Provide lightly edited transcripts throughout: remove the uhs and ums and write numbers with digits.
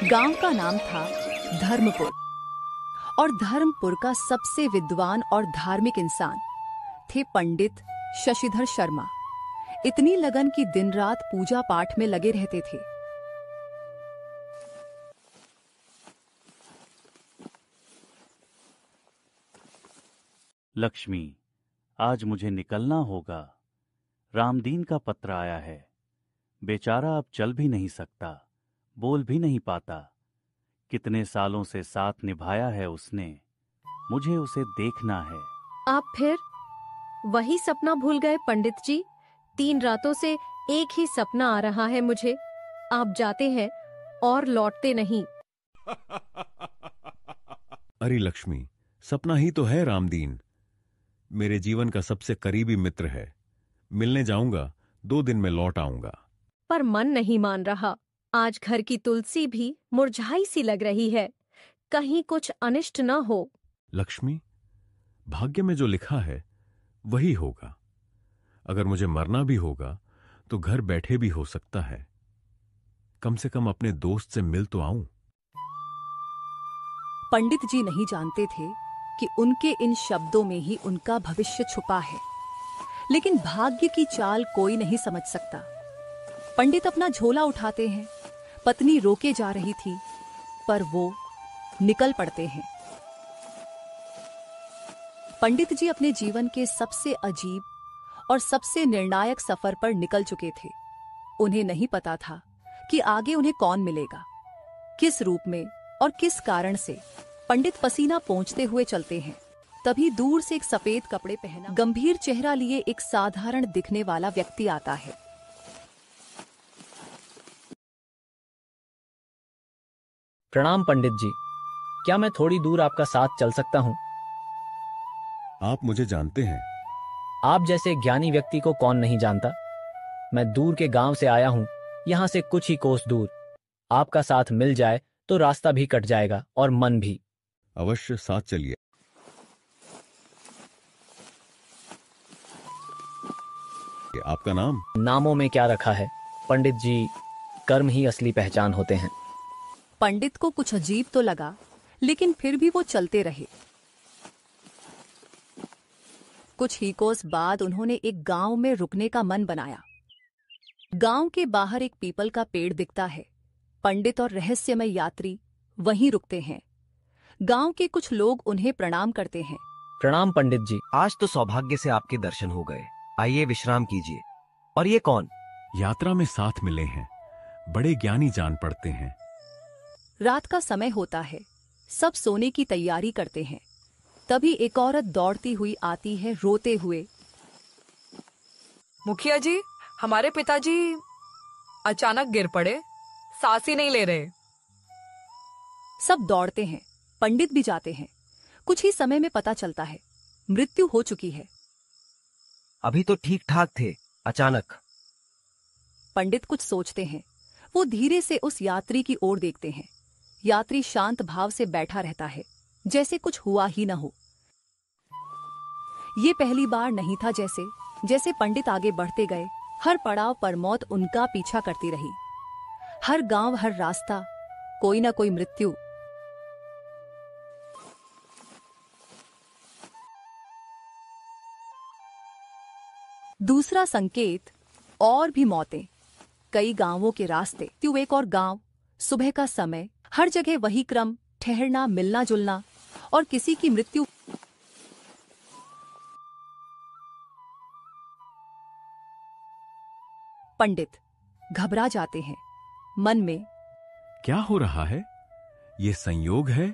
गांव का नाम था धर्मपुर और धर्मपुर का सबसे विद्वान और धार्मिक इंसान थे पंडित शशिधर शर्मा। इतनी लगन की दिन रात पूजा पाठ में लगे रहते थे। लक्ष्मी, आज मुझे निकलना होगा। रामदीन का पत्र आया है। बेचारा अब चल भी नहीं सकता, बोल भी नहीं पाता। कितने सालों से साथ निभाया है उसने, मुझे उसे देखना है। आप फिर वही सपना भूल गए पंडित जी? 3 रातों से एक ही सपना आ रहा है मुझे। आप जाते हैं और लौटते नहीं। अरे लक्ष्मी, सपना ही तो है रामदीन। मेरे जीवन का सबसे करीबी मित्र है। मिलने जाऊंगा, 2 दिन में लौट आऊंगा। पर मन नहीं मान रहा। आज घर की तुलसी भी मुरझाई सी लग रही है। कहीं कुछ अनिष्ट न हो। लक्ष्मी, भाग्य में जो लिखा है वही होगा। अगर मुझे मरना भी होगा तो घर बैठे भी हो सकता है। कम से कम अपने दोस्त से मिल तो आऊं। पंडित जी नहीं जानते थे कि उनके इन शब्दों में ही उनका भविष्य छुपा है, लेकिन भाग्य की चाल कोई नहीं समझ सकता। पंडित अपना झोला उठाते हैं। पत्नी रोके जा रही थी, पर वो निकल पड़ते हैं। पंडित जी अपने जीवन के सबसे अजीब और सबसे निर्णायक सफर पर निकल चुके थे। उन्हें नहीं पता था कि आगे उन्हें कौन मिलेगा, किस रूप में और किस कारण से। पंडित पसीना पोंछते हुए चलते हैं। तभी दूर से एक सफेद कपड़े पहना, गंभीर चेहरा लिए एक साधारण दिखने वाला व्यक्ति आता है। प्रणाम पंडित जी, क्या मैं थोड़ी दूर आपका साथ चल सकता हूँ? आप मुझे जानते हैं? आप जैसे ज्ञानी व्यक्ति को कौन नहीं जानता। मैं दूर के गांव से आया हूँ, यहाँ से कुछ ही कोस दूर। आपका साथ मिल जाए तो रास्ता भी कट जाएगा और मन भी। अवश्य, साथ चलिए। आपका नाम? नामों में क्या रखा है पंडित जी, कर्म ही असली पहचान होते हैं। पंडित को कुछ अजीब तो लगा, लेकिन फिर भी वो चलते रहे। कुछ ही कोस बाद उन्होंने एक गांव में रुकने का मन बनाया। गांव के बाहर एक पीपल का पेड़ दिखता है। पंडित और रहस्यमय यात्री वहीं रुकते हैं। गांव के कुछ लोग उन्हें प्रणाम करते हैं। प्रणाम पंडित जी। आज तो सौभाग्य से आपके दर्शन हो गए। आइए विश्राम कीजिए। और ये कौन? यात्रा में साथ मिले हैं, बड़े ज्ञानी जान पड़ते हैं। रात का समय होता है, सब सोने की तैयारी करते हैं। तभी एक औरत दौड़ती हुई आती है, रोते हुए। मुखिया जी, हमारे पिताजी अचानक गिर पड़े, सांस ही नहीं ले रहे। सब दौड़ते हैं, पंडित भी जाते हैं। कुछ ही समय में पता चलता है मृत्यु हो चुकी है। अभी तो ठीक ठाक थे, अचानक। पंडित कुछ सोचते हैं। वो धीरे से उस यात्री की ओर देखते हैं। यात्री शांत भाव से बैठा रहता है, जैसे कुछ हुआ ही न हो। ये पहली बार नहीं था। जैसे पंडित आगे बढ़ते गए, हर पड़ाव पर मौत उनका पीछा करती रही। हर गांव, हर रास्ता, कोई ना कोई मृत्यु। दूसरा संकेत, और भी मौतें। कई गांवों के रास्ते, एक और गांव, सुबह का समय, हर जगह वही क्रम, ठहरना, मिलना जुलना और किसी की मृत्यु। पंडित घबरा जाते हैं, मन में क्या हो रहा है? ये संयोग है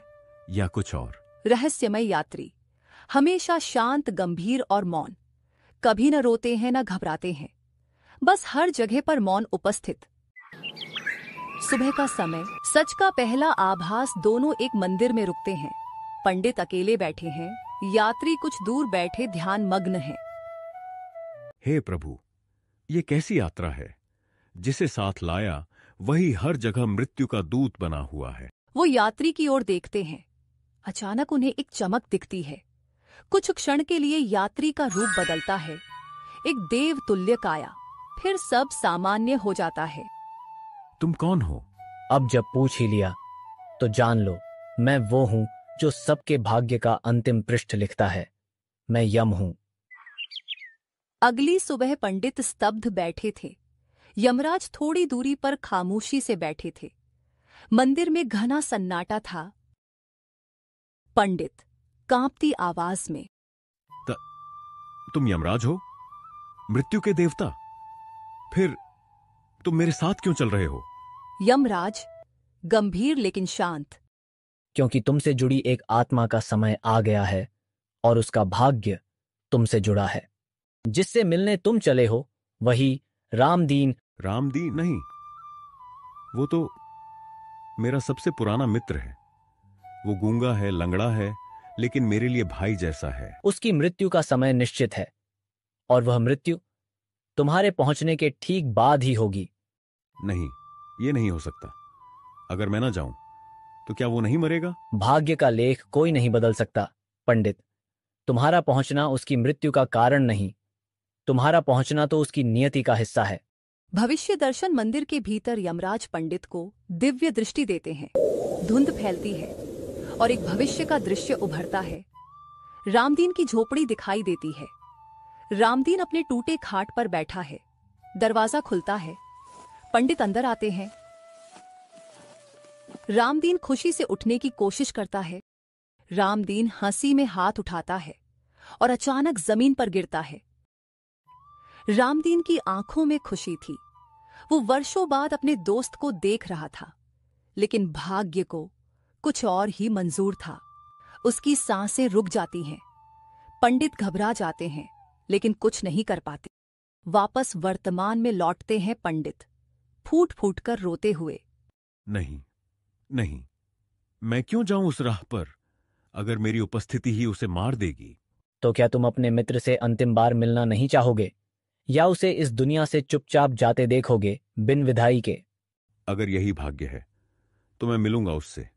या कुछ और? रहस्यमय यात्री हमेशा शांत, गंभीर और मौन। कभी न रोते हैं न घबराते हैं, बस हर जगह पर मौन उपस्थित। सुबह का समय, सच का पहला आभास। दोनों एक मंदिर में रुकते हैं। पंडित अकेले बैठे हैं, यात्री कुछ दूर बैठे ध्यान मग्न है। हे प्रभु, ये कैसी यात्रा है? जिसे साथ लाया वही हर जगह मृत्यु का दूत बना हुआ है। वो यात्री की ओर देखते हैं। अचानक उन्हें एक चमक दिखती है। कुछ क्षण के लिए यात्री का रूप बदलता है, एक देव तुल्य काया। फिर सब सामान्य हो जाता है। तुम कौन हो? अब जब पूछ ही लिया तो जान लो, मैं वो हूं जो सबके भाग्य का अंतिम पृष्ठ लिखता है। मैं यम हूं। अगली सुबह पंडित स्तब्ध बैठे थे। यमराज थोड़ी दूरी पर खामोशी से बैठे थे। मंदिर में घना सन्नाटा था। पंडित कांपती आवाज में, तुम यमराज हो, मृत्यु के देवता? फिर तुम मेरे साथ क्यों चल रहे हो? यमराज गंभीर लेकिन शांत, क्योंकि तुमसे जुड़ी एक आत्मा का समय आ गया है और उसका भाग्य तुमसे जुड़ा है। जिससे मिलने तुम चले हो वही रामदीन। रामदीन नहीं, वो तो मेरा सबसे पुराना मित्र है। वो गूंगा है, लंगड़ा है, लेकिन मेरे लिए भाई जैसा है। उसकी मृत्यु का समय निश्चित है और वह मृत्यु तुम्हारे पहुंचने के ठीक बाद ही होगी। नहीं, ये नहीं हो सकता। अगर मैं ना जाऊं तो क्या वो नहीं मरेगा? भाग्य का लेख कोई नहीं बदल सकता पंडित। तुम्हारा पहुंचना उसकी मृत्यु का कारण नहीं, तुम्हारा पहुंचना तो उसकी नियति का हिस्सा है। भविष्य दर्शन मंदिर के भीतर यमराज पंडित को दिव्य दृष्टि देते हैं। धुंध फैलती है और एक भविष्य का दृश्य उभरता है। रामदीन की झोपड़ी दिखाई देती है। रामदीन अपने टूटे खाट पर बैठा है। दरवाजा खुलता है। पंडित अंदर आते हैं। रामदीन खुशी से उठने की कोशिश करता है। रामदीन हंसी में हाथ उठाता है और अचानक जमीन पर गिरता है। रामदीन की आंखों में खुशी थी। वो वर्षों बाद अपने दोस्त को देख रहा था, लेकिन भाग्य को कुछ और ही मंजूर था। उसकी सांसें रुक जाती हैं। पंडित घबरा जाते हैं, लेकिन कुछ नहीं कर पाते। वापस वर्तमान में लौटते हैं पंडित, फूट फूट कर रोते हुए। नहीं, नहीं, मैं क्यों जाऊं उस राह पर? अगर मेरी उपस्थिति ही उसे मार देगी। तो क्या तुम अपने मित्र से अंतिम बार मिलना नहीं चाहोगे, या उसे इस दुनिया से चुपचाप जाते देखोगे बिन विदाई के? अगर यही भाग्य है तो मैं मिलूंगा उससे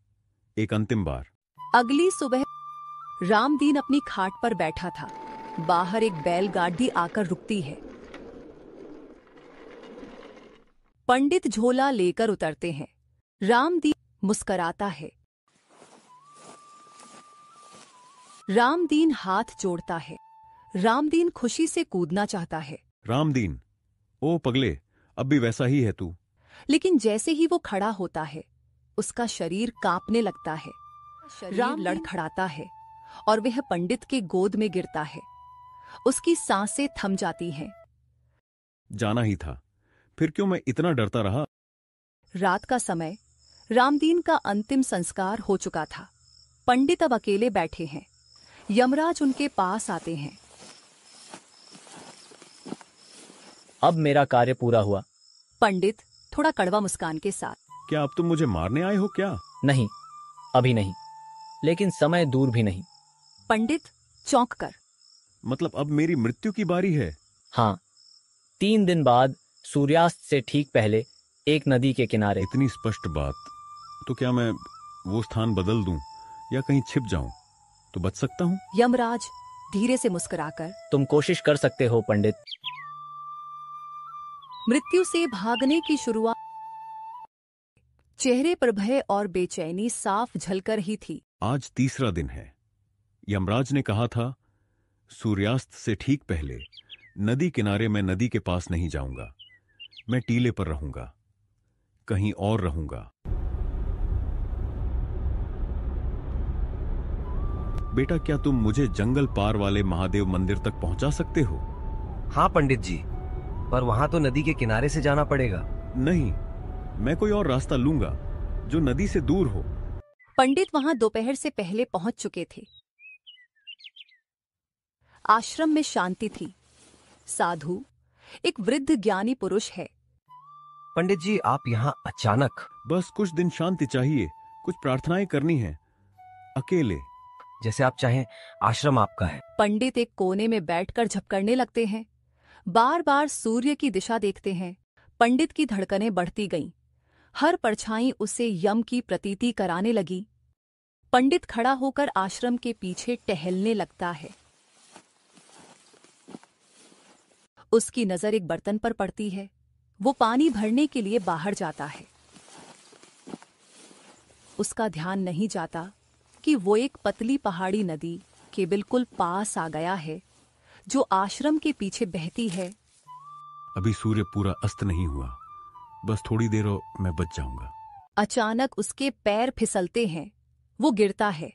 एक अंतिम बार। अगली सुबह रामदीन अपनी खाट पर बैठा था। बाहर एक बैलगाड़ी आकर रुकती है। पंडित झोला लेकर उतरते हैं। रामदीन मुस्कराता है। रामदीन हाथ जोड़ता है। रामदीन खुशी से कूदना चाहता है। रामदीन, ओ पगले, अब भी वैसा ही है तू। लेकिन जैसे ही वो खड़ा होता है, उसका शरीर कांपने लगता है। राम लड़खड़ाता है और वह पंडित के गोद में गिरता है। उसकी सांसें थम जाती हैं। जाना ही था, फिर क्यों मैं इतना डरता रहा? रात का समय, रामदीन का अंतिम संस्कार हो चुका था। पंडित अब अकेले बैठे हैं। यमराज उनके पास आते हैं। अब मेरा कार्य पूरा हुआ। पंडित थोड़ा कड़वा मुस्कान के साथ, क्या अब तुम मुझे मारने आए हो क्या? नहीं, अभी नहीं, लेकिन समय दूर भी नहीं। पंडित चौंक कर, मतलब अब मेरी मृत्यु की बारी है? हाँ, 3 दिन बाद सूर्यास्त से ठीक पहले एक नदी के किनारे। इतनी स्पष्ट बात, तो क्या मैं वो स्थान बदल दूं या कहीं छिप जाऊं तो बच सकता हूं? यमराज धीरे से मुस्कुराकर, तुम कोशिश कर सकते हो पंडित। मृत्यु से भागने की शुरुआत। चेहरे पर भय और बेचैनी साफ झलकर ही थी। आज तीसरा दिन है। यमराज ने कहा था सूर्यास्त से ठीक पहले नदी किनारे मैं नदी के पास नहीं जाऊंगा। मैं टीले पर रहूंगा, कहीं और रहूंगा। बेटा, क्या तुम मुझे जंगल पार वाले महादेव मंदिर तक पहुंचा सकते हो? हाँ पंडित जी, पर वहां तो नदी के किनारे से जाना पड़ेगा। नहीं, मैं कोई और रास्ता लूंगा जो नदी से दूर हो। पंडित वहां दोपहर से पहले पहुंच चुके थे। आश्रम में शांति थी। साधु, एक वृद्ध ज्ञानी पुरुष है। पंडित जी, आप यहाँ अचानक? बस कुछ दिन शांति चाहिए, कुछ प्रार्थनाएं करनी है, अकेले। जैसे आप चाहें, आश्रम आपका है। पंडित एक कोने में बैठकर झपकने लगते हैं। बार बार सूर्य की दिशा देखते हैं। पंडित की धड़कनें बढ़ती गईं। हर परछाई उसे यम की प्रतीति कराने लगी। पंडित खड़ा होकर आश्रम के पीछे टहलने लगता है। उसकी नजर एक बर्तन पर पड़ती है। वो पानी भरने के लिए बाहर जाता है। उसका ध्यान नहीं जाता कि वो एक पतली पहाड़ी नदी के बिल्कुल पास आ गया है, जो आश्रम के पीछे बहती है। अभी सूर्य पूरा अस्त नहीं हुआ, बस थोड़ी देर और मैं बच जाऊंगा। अचानक उसके पैर फिसलते हैं, वो गिरता है,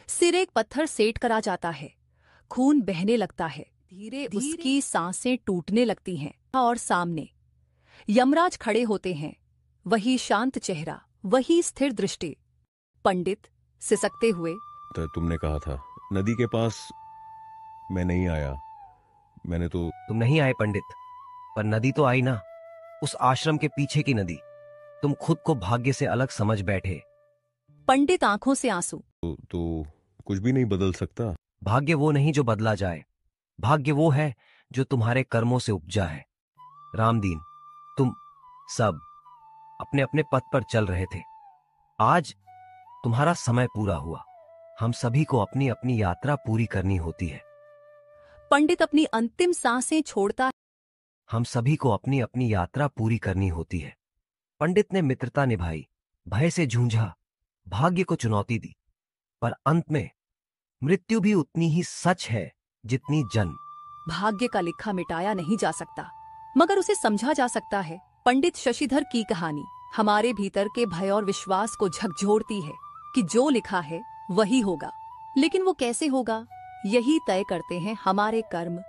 सिर एक पत्थर सेट करा जाता है, खून बहने लगता है, धीरे उसकी सांसें टूटने लगती हैं। और सामने यमराज खड़े होते हैं, वही शांत चेहरा, वही स्थिर दृष्टि। पंडित सिसकते हुए, तो तुमने कहा था नदी के पास, मैं नहीं आया। मैंने तो तुम नहीं आए पंडित, पर नदी तो आई ना, उस आश्रम के पीछे की नदी। तुम खुद को भाग्य से अलग समझ बैठे। पंडित आंखों से आंसू। तो कुछ भी नहीं बदल सकता। भाग्य वो नहीं जो बदला जाए, भाग्य वो है जो तुम्हारे कर्मों से उपजा है। रामदीन, तुम सब अपने अपने पथ पर चल रहे थे। आज तुम्हारा समय पूरा हुआ। हम सभी को अपनी अपनी यात्रा पूरी करनी होती है। पंडित अपनी अंतिम सांसें छोड़ता है। हम सभी को अपनी अपनी यात्रा पूरी करनी होती है। पंडित ने मित्रता निभाई, भय से जूझा, भाग्य को चुनौती दी, पर अंत में मृत्यु भी उतनी ही सच है जितनी जन्म। भाग्य का लिखा मिटाया नहीं जा सकता, मगर उसे समझा जा सकता है। पंडित शशिधर की कहानी हमारे भीतर के भय और विश्वास को झकझोरती है कि जो लिखा है वही होगा, लेकिन वो कैसे होगा, यही तय करते हैं हमारे कर्म,